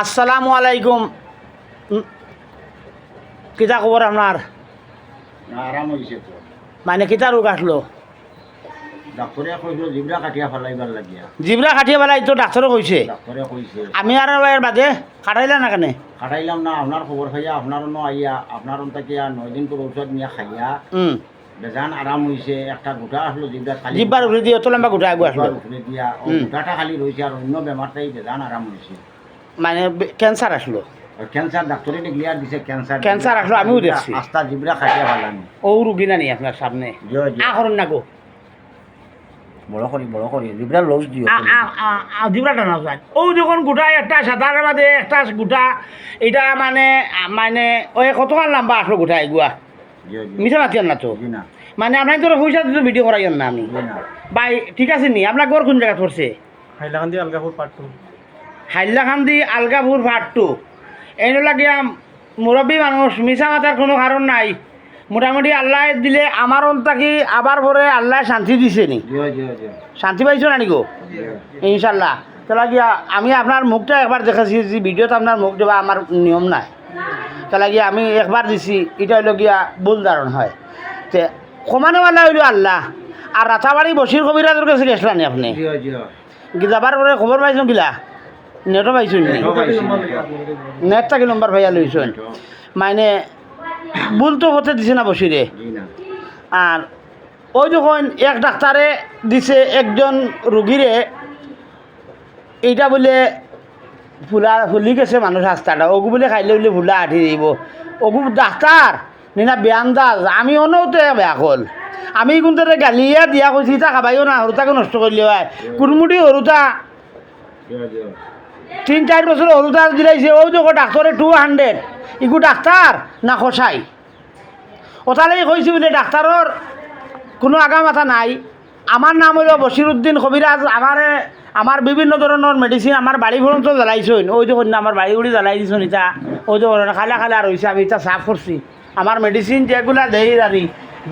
আসসালামু আলাইকুম। কিতা খবর আপনার? আরাম হয়েছে তো। মানে কিতা রোগ আসলো? ডাক্তরে কইলো জিবরা কাটিয়া ফেলাইবার লাগিয়া। জিবরা কাটিয়ে বেলা তো ডাক্তারও কইছে। ডাক্তরে কইছে আমি আর এর বাদে কাটাইলা না কেন? কাটাইলাম না, আপনার খবর খাইয়া আপনার অন্য আইয়া আপনার তাকিয়া 9 দিন করে ঔষধ নিয়ে খাইয়া বেজান আরাম হয়েছে। একটা গোটা আসলো জিবরা খালি জিব্বার উপরে দিয়ে অত লম্বা গোটা আগুয়া আসলো। উপরে দিয়া ও গোটাটা খালি রয়েছে আর অন্য বেমারটাই বেজান আরাম হয়েছে। মানে ক্যান্সার আসলো। ক্যান্সার ডাক্তারে ক্লিয়ার দিছে ক্যান্সার। ক্যান্সার আসলো, আমিও দেখছি। আস্তা জিবরা কাটিয়া ফেলানি। ও রুগী না নি আপনার সামনে? করুন না গো, বড় করি জিবরা লস দিও। জিবরাটা না যায়। ও যখন গোটা একটা সাদার বাদে একটা গোটা, এটা মানে মানে ওই কতক্ষণ লম্বা আসলো গোটা এগুয়া? মিশা মাতিয়ান না তো। মানে আপনার তো পয়সা দিতে ভিডিও করাইন না আমি ভাই, ঠিক আছে নি? আপনার ঘর কোন জায়গা পড়ছে? হাইলাকান্দি আলগাপুর পার্ট 2। হাইলাকান্দি আলগাপুর পার্ট 2। এই লাগিয়া মুরব্বী মানুষ, মিশা মাতার কোনো কারণ নাই। মোটামুটি আল্লাহ দিলে আমার অন্তাকি আবার পরে আল্লাহ শান্তি দিছে নি? শান্তি পাইছো না নিগো? ইনশাল্লাহ। তাহলে গিয়া আমি আপনার মুখটা একবার দেখাছি, যে ভিডিওতে আপনার মুখ দেওয়া আমার নিয়ম নাই। তাহলে গিয়া আমি একবার দিছি, এটা হইল গিয়া ভুল ধারণ হয়। তে কমানোওয়ালা হইল আল্লাহ। আর রাতাবাড়ি বসির কবিরাজের কাছে গেছিলেন আপনি? যাবার পরে খবর পাইছেন কিলা? নেটও পাইছেন নি? নেট থাকি নম্বর ভাইয়া লইছেন। মানে ভুল তো হতে দিছে না বসিরে। আর ওই যখন এক ডাক্তারে দিছে একজন রুগীরে, এইটা বলে ফুলি গেছে মানুষ রাস্তাটা, ওগু বলে খাইলে বলে ভুলা আঠি দিব। ওগু ডাক্তার নিনা বেয়ান্দাজ। আমি অনৌতে বেয়া কল। আমি কিন্তু গালিয়া দিয়া কৈছি তা খাবাইও না, হরুতাকে নষ্ট করলে হয়। কুরমুটি হরুতা 3-4 বছর হরুতা দিলাইছে। ওই যখন ডাক্তারে 200, ইগু ডাক্তার না খসাই? ওথালে কইছি বলে ডাক্তারের কোনো আগা মাথা নাই। আমার নাম হইল বশিরউদ্দিন কবিরাজ। আমার বিভিন্ন ধরনের মেডিসিন আমার বাড়ি পর্যন্ত জ্বালাইছেন। ওই যখন না আমার বাড়ি উড়ি জ্বালাই দিছেন, ইটা ওই যখন খালা খালা রয়েছে, আমি এটা সাফ করছি। আমার মেডিসিন যেগুলা দেই জানি,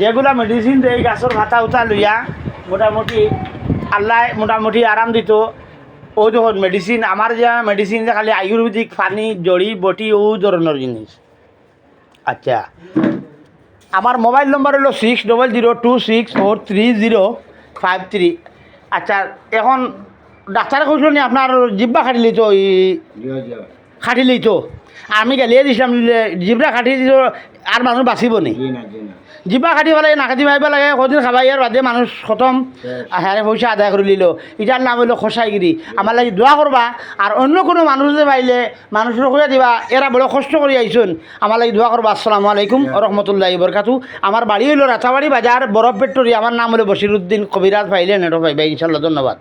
যেগুলা মেডিসিন দেই গাছের ভাতা উঠা লইয়া মোটামুটি আল্লাহ মোটামুটি আরাম দিত। ওই যখন মেডিসিন আমার যে মেডিসিন যে খালি আয়ুর্বেদিক পানি জড়ি বটি ও ধরনের জিনিস। আচ্ছা, আমার মোবাইল নম্বর হলো 6002643053। আচ্ছা, এখন ডাক্তারে কইল নি আপনার জিব্বা খাটিলেই তো? খাটিলেই তো আমি গেলিয়ে দিছিলাম, জিব্বা খাটি দিল আর মানুষ বাঁচিব নি? জিব্বা খাটি পেলাই নাকাটি মারিব লাগে। কদিন খাবাই আর বাদে মানুষ খতম। হ্যাঁ, পয়সা আদায় করে নিল। এটার নাম হইল খসাইগিরি। আমার লাগে দোয়া করবা। আর অন্য কোনো মানুষ যে পাইলে মানুষের খুঁজে দিবা, এরা বড় কষ্ট করে আইসুন, আমার লাগে দোয়া করবা। আসসালামু আলাইকুম রহমতুল্লাহি বরকাতু। আমার বাড়ি হইল রাতাবাড়ি বাজার, বরফ ফ্যাক্টরি। আমার নাম হলো বশিরউদ্দিন কবিরাজ। পাইলে নেটো পাইবা ইনশাল্লাহ। ধন্যবাদ।